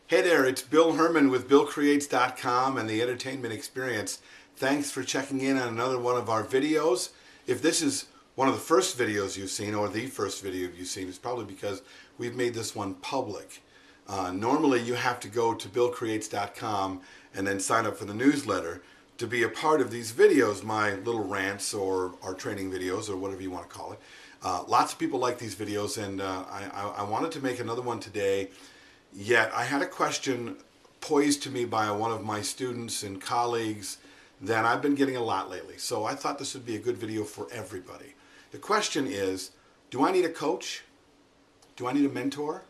Hey there, it's Bill Herman with BillCreates.com and the Entertainment Experience. Thanks for checking in on another one of our videos. If this is one of the first videos you've seen, or the first video you've seen, it's probably because we've made this one public. Normally you have to go to BillCreates.com and then sign up for the newsletter to be a part of these videos, my little rants or our training videos or whatever you want to call it. Lots of people like these videos, and I wanted to make another one today. Yet I had a question posed to me by one of my students and colleagues that I've been getting a lot lately. So I thought this would be a good video for everybody. The question is, do I need a coach? Do I need a mentor?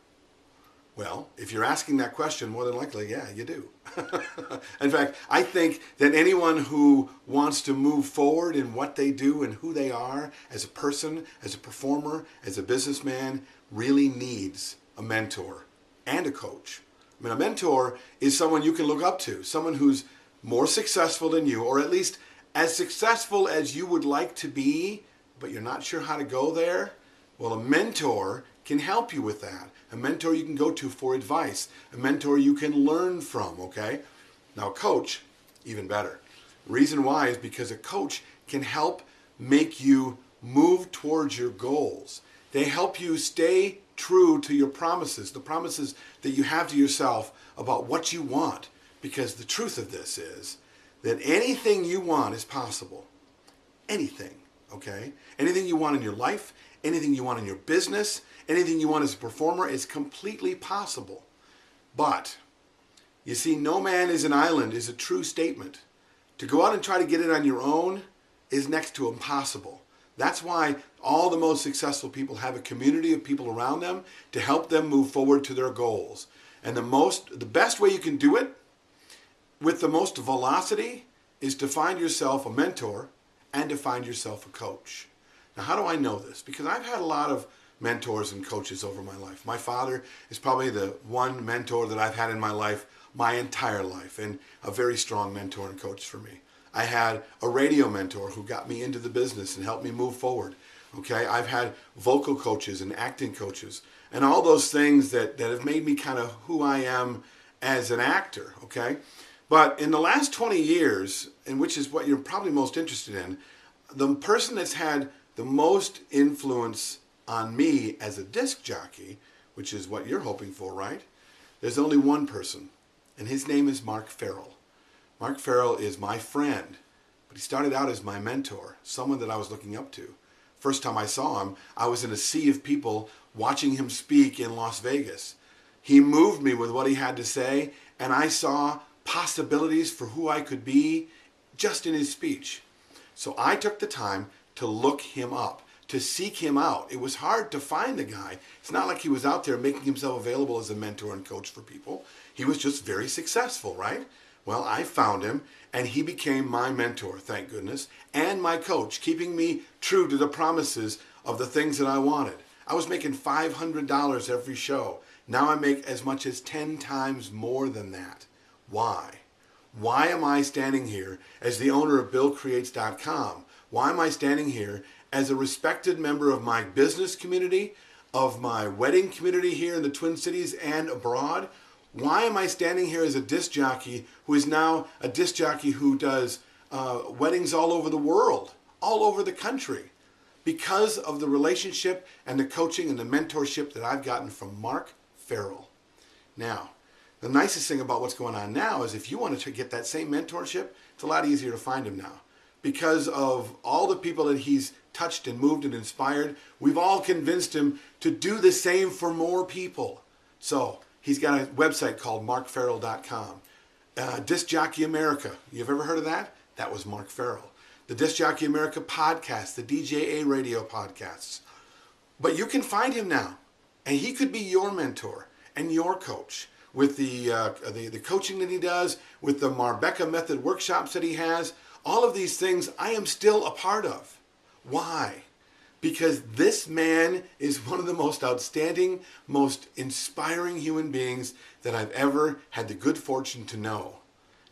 Well, if you're asking that question, more than likely, yeah, you do. In fact, I think that anyone who wants to move forward in what they do and who they are as a person, as a performer, as a businessman, really needs a mentor and a coach. I mean, a mentor is someone you can look up to, someone who's more successful than you, or at least as successful as you would like to be, but you're not sure how to go there. Well, a mentor can help you with that. A mentor you can go to for advice. A mentor you can learn from, okay? Now, a coach, even better. Reason why is because a coach can help make you move towards your goals. They help you stay true to your promises, the promises that you have to yourself about what you want. Because the truth of this is that anything you want is possible. Anything, okay? Anything you want in your life, anything you want in your business, anything you want as a performer is completely possible. But, you see, no man is an island is a true statement. To go out and try to get it on your own is next to impossible. That's why all the most successful people have a community of people around them to help them move forward to their goals. And the best way you can do it with the most velocity is to find yourself a mentor and to find yourself a coach. Now, how do I know this? Because I've had a lot of mentors and coaches over my life. My father is probably the one mentor that I've had in my life my entire life, and a very strong mentor and coach for me. I had a radio mentor who got me into the business and helped me move forward. Okay, I've had vocal coaches and acting coaches and all those things that have made me kind of who I am as an actor, okay? But in the last 20 years, and which is what you're probably most interested in, the person that's had the most influence on me as a disc jockey, which is what you're hoping for, right? There's only one person, and his name is Mark Farrell. Mark Farrell is my friend, but he started out as my mentor, someone that I was looking up to. First time I saw him, I was in a sea of people watching him speak in Las Vegas. He moved me with what he had to say, and I saw possibilities for who I could be just in his speech. So I took the time to look him up, to seek him out. It was hard to find the guy. It's not like he was out there making himself available as a mentor and coach for people. He was just very successful, right? Well, I found him, and he became my mentor, thank goodness, and my coach, keeping me true to the promises of the things that I wanted. I was making $500 every show. Now I make as much as 10 times more than that. Why? Why am I standing here as the owner of BillCreates.com? Why am I standing here as a respected member of my business community, of my wedding community here in the Twin Cities and abroad? Why am I standing here as a disc jockey who is now a disc jockey who does weddings all over the world, all over the country? Because of the relationship and the coaching and the mentorship that I've gotten from Mark Farrell. Now, the nicest thing about what's going on now is if you want to get that same mentorship, it's a lot easier to find him now. Because of all the people that he's touched and moved and inspired, we've all convinced him to do the same for more people. So, he's got a website called markfarrell.com. Disc Jockey America. You've ever heard of that? That was Mark Farrell. The Disc Jockey America podcast, the DJA radio podcasts. But you can find him now, and he could be your mentor and your coach with the coaching that he does, with the Marbecca Method workshops that he has. All of these things I am still a part of. Why? Because this man is one of the most outstanding, most inspiring human beings that I've ever had the good fortune to know.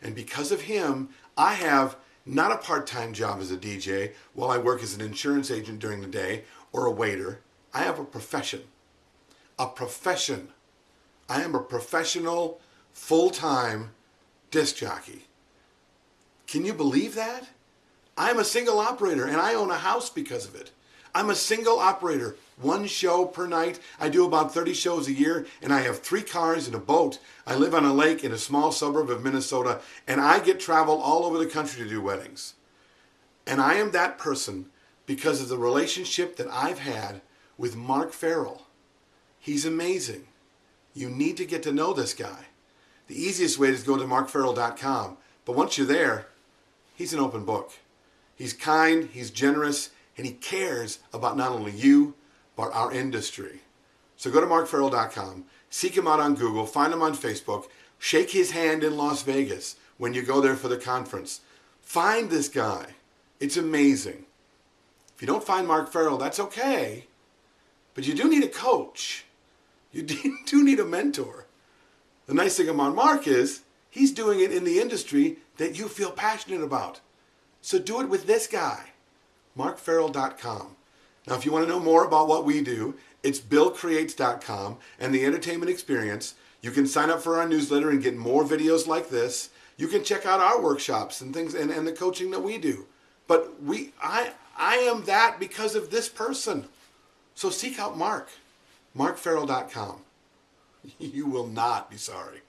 And because of him, I have not a part-time job as a DJ while I work as an insurance agent during the day or a waiter. I have a profession. A profession. I am a professional full-time disc jockey. Can you believe that? I'm a single operator and I own a house because of it. I'm a single operator, one show per night. I do about 30 shows a year and I have 3 cars and a boat. I live on a lake in a small suburb of Minnesota and I get travel all over the country to do weddings. And I am that person because of the relationship that I've had with Mark Farrell. He's amazing. You need to get to know this guy. The easiest way is to go to markfarrell.com. But once you're there, he's an open book. He's kind, he's generous, and he cares about not only you, but our industry. So go to markfarrell.com, seek him out on Google, find him on Facebook, shake his hand in Las Vegas when you go there for the conference. Find this guy. It's amazing. If you don't find Mark Farrell, that's okay. But you do need a coach. You do need a mentor. The nice thing about Mark is he's doing it in the industry that you feel passionate about. So do it with this guy, markfarrell.com. Now, if you want to know more about what we do, it's billcreates.com and the entertainment experience. You can sign up for our newsletter and get more videos like this. You can check out our workshops and things and the coaching that we do. But I am that because of this person. So seek out Mark, markfarrell.com. You will not be sorry.